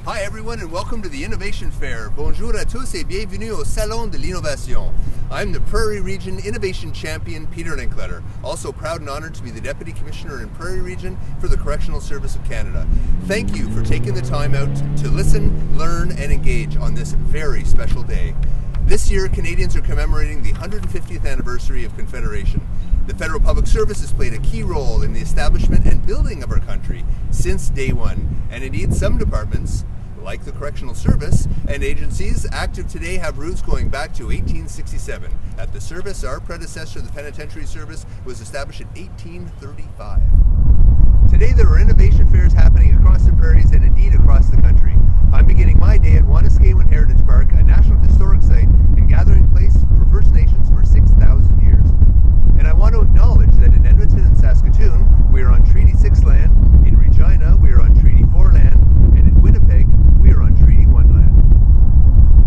Hi everyone and welcome to the Innovation Fair. Bonjour à tous et bienvenue au Salon de l'Innovation. I'm the Prairie Region Innovation Champion, Peter Linkletter, also proud and honored to be the Deputy Commissioner in Prairie Region for the Correctional Service of Canada. Thank you for taking the time out to listen, learn, and engage on this very special day. This year, Canadians are commemorating the 150th anniversary of Confederation. The Federal Public Service has played a key role in the establishment and building of our country since day one, and indeed some departments, like the Correctional Service and agencies active today, have roots going back to 1867. At the service, our predecessor, the Penitentiary Service, was established in 1835. Today there are innovation fairs happening across the prairies and indeed across the country. I'm beginning my day at Wanuskewin Heritage Park, a National Historic Site and gathering place for First Nations for 6,000 years. And I want to acknowledge that in Edmonton and Saskatoon, we are on Treaty 6 land, in Regina, we are on Treaty 4 land, and in Winnipeg, we are on Treaty 1 land.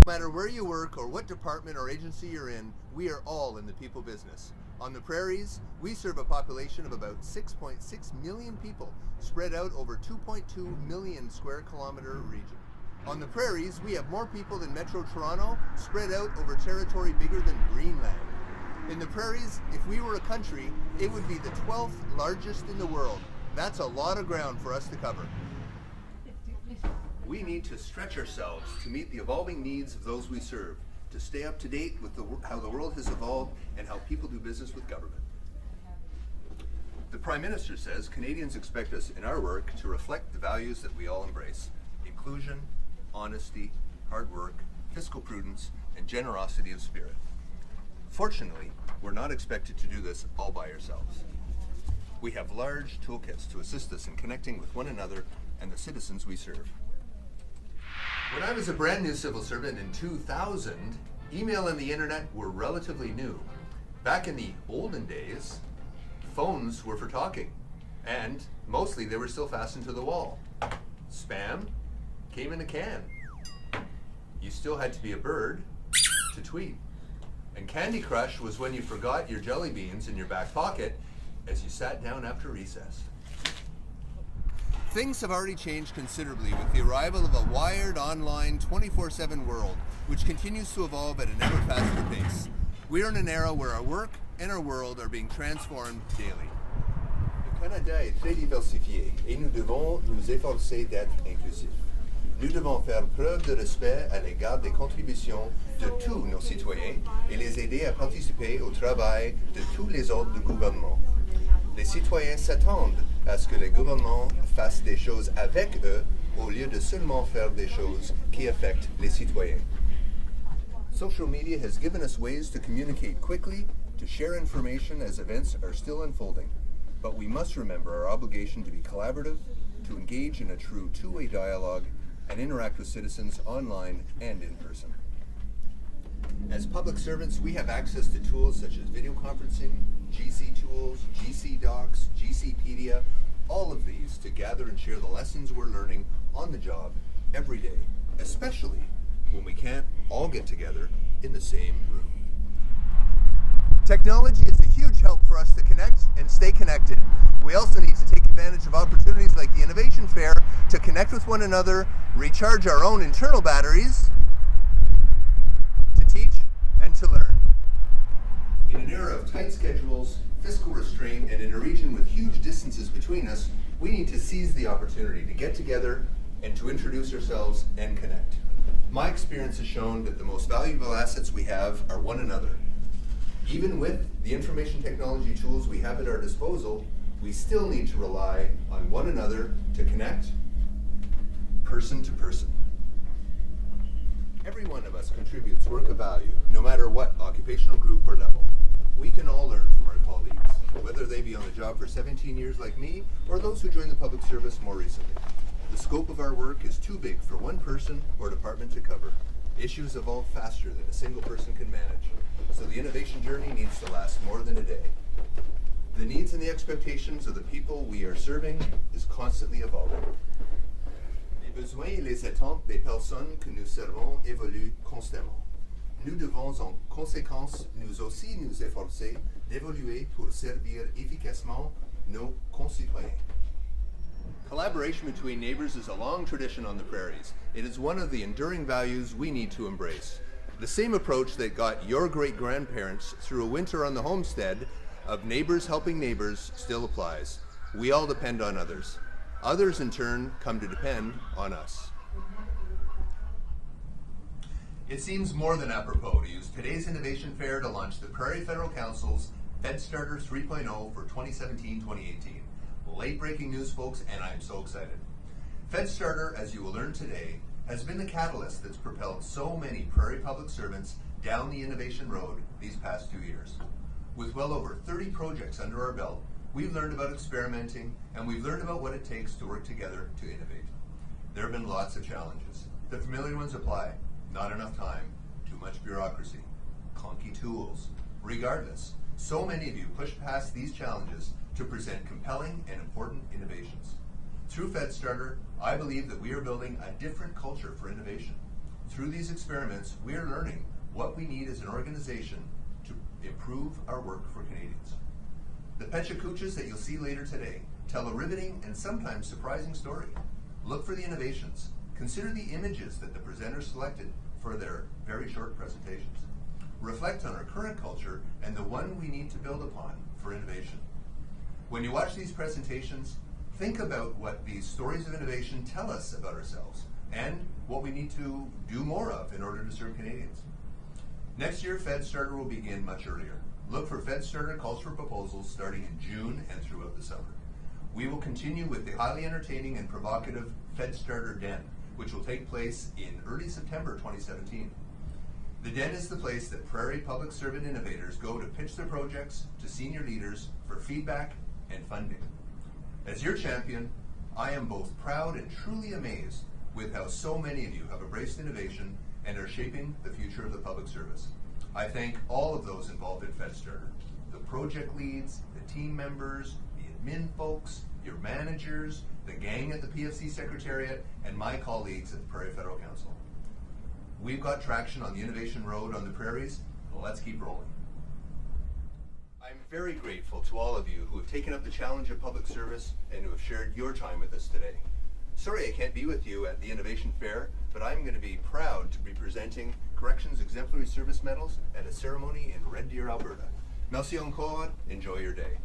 No matter where you work or what department or agency you're in, we are all in the people business. On the prairies, we serve a population of about 6.6 million people, spread out over 2.2 million square kilometer region. On the prairies, we have more people than Metro Toronto, spread out over territory bigger than Greenland. In the prairies, if we were a country, it would be the 12th largest in the world. That's a lot of ground for us to cover. We need to stretch ourselves to meet the evolving needs of those we serve, to stay up to date with how the world has evolved and how people do business with government. The Prime Minister says Canadians expect us in our work to reflect the values that we all embrace: inclusion, honesty, hard work, fiscal prudence, and generosity of spirit. Fortunately, we're not expected to do this all by ourselves. We have large toolkits to assist us in connecting with one another and the citizens we serve. When I was a brand new civil servant in 2000, email and the internet were relatively new. Back in the olden days, phones were for talking, and mostly they were still fastened to the wall. Spam came in a can. You still had to be a bird to tweet. And Candy Crush was when you forgot your jelly beans in your back pocket as you sat down after recess. Things have already changed considerably with the arrival of a wired, online, 24/7 world, which continues to evolve at an ever faster pace. We are in an era where our work and our world are being transformed daily. Le Canada est très diversifié et nous devons nous efforcer d'être inclusifs. Nous devons faire preuve de respect à l'égard des contributions de tous nos citoyens et les aider à participer au travail de tous les autres du gouvernement. Les citoyens s'attendent à ce que les gouvernements fassent des choses avec eux au lieu de seulement faire des choses qui affectent les citoyens. Social media has given us ways to communicate quickly, to share information as events are still unfolding. But we must remember our obligation to be collaborative, to engage in a true two-way dialogue, and interact with citizens online and in person. As public servants, we have access to tools such as video conferencing, GC tools, GC Docs, GCpedia, all of these to gather and share the lessons we're learning on the job every day, especially when we can't all get together in the same room. Technology is a huge help for us to connect and stay connected. We also need to take advantage of opportunities like the Innovation Fair to connect with one another, recharge our own internal batteries, to teach and to learn. In an era of tight schedules, fiscal restraint, and in a region with huge distances between us, we need to seize the opportunity to get together and to introduce ourselves and connect. My experience has shown that the most valuable assets we have are one another. Even with the information technology tools we have at our disposal, we still need to rely on one another to connect person to person. Every one of us contributes work of value, no matter what occupational group or level. We can all learn from our colleagues, whether they be on the job for 17 years like me, or those who joined the public service more recently. The scope of our work is too big for one person or department to cover. Issues evolve faster than a single person can manage, so the innovation journey needs to last more than a day. The needs and the expectations of the people we are serving is constantly evolving. Les besoins et les attentes des personnes que nous servons évoluent constamment. Nous devons en conséquence nous aussi nous efforcer d'évoluer pour servir efficacement nos concitoyens. Collaboration between neighbors is a long tradition on the prairies. It is one of the enduring values we need to embrace. The same approach that got your great-grandparents through a winter on the homestead of neighbors helping neighbors still applies. We all depend on others. Others, in turn, come to depend on us. It seems more than apropos to use today's Innovation Fair to launch the Prairie Federal Council's FedStarter 3.0 for 2017-2018. Late-breaking news, folks, and I'm so excited. FedStarter, as you will learn today, has been the catalyst that's propelled so many Prairie public servants down the innovation road these past 2 years. With well over 30 projects under our belt, we've learned about experimenting, and we've learned about what it takes to work together to innovate. There have been lots of challenges. The familiar ones apply. Not enough time, too much bureaucracy, clunky tools. Regardless, so many of you pushed past these challenges to present compelling and important innovations. Through FedStarter, I believe that we are building a different culture for innovation. Through these experiments, we are learning what we need as an organization to improve our work for Canadians. The Pechakuchas that you'll see later today tell a riveting and sometimes surprising story. Look for the innovations. Consider the images that the presenters selected for their very short presentations. Reflect on our current culture and the one we need to build upon for innovation. When you watch these presentations, think about what these stories of innovation tell us about ourselves and what we need to do more of in order to serve Canadians. Next year, FedStarter will begin much earlier. Look for FedStarter calls for proposals starting in June and throughout the summer. We will continue with the highly entertaining and provocative FedStarter Den, which will take place in early September 2017. The Den is the place that Prairie public servant innovators go to pitch their projects to senior leaders for feedback and funding. As your champion, I am both proud and truly amazed with how so many of you have embraced innovation and are shaping the future of the public service. I thank all of those involved in FedStarter, the project leads, the team members, the admin folks, your managers, the gang at the PFC Secretariat, and my colleagues at the Prairie Federal Council. We've got traction on the innovation road on the prairies. Let's keep rolling. I'm very grateful to all of you who have taken up the challenge of public service and who have shared your time with us today. Sorry I can't be with you at the Innovation Fair, but I'm going to be proud to be presenting Corrections Exemplary Service Medals at a ceremony in Red Deer, Alberta. Merci encore. Enjoy your day.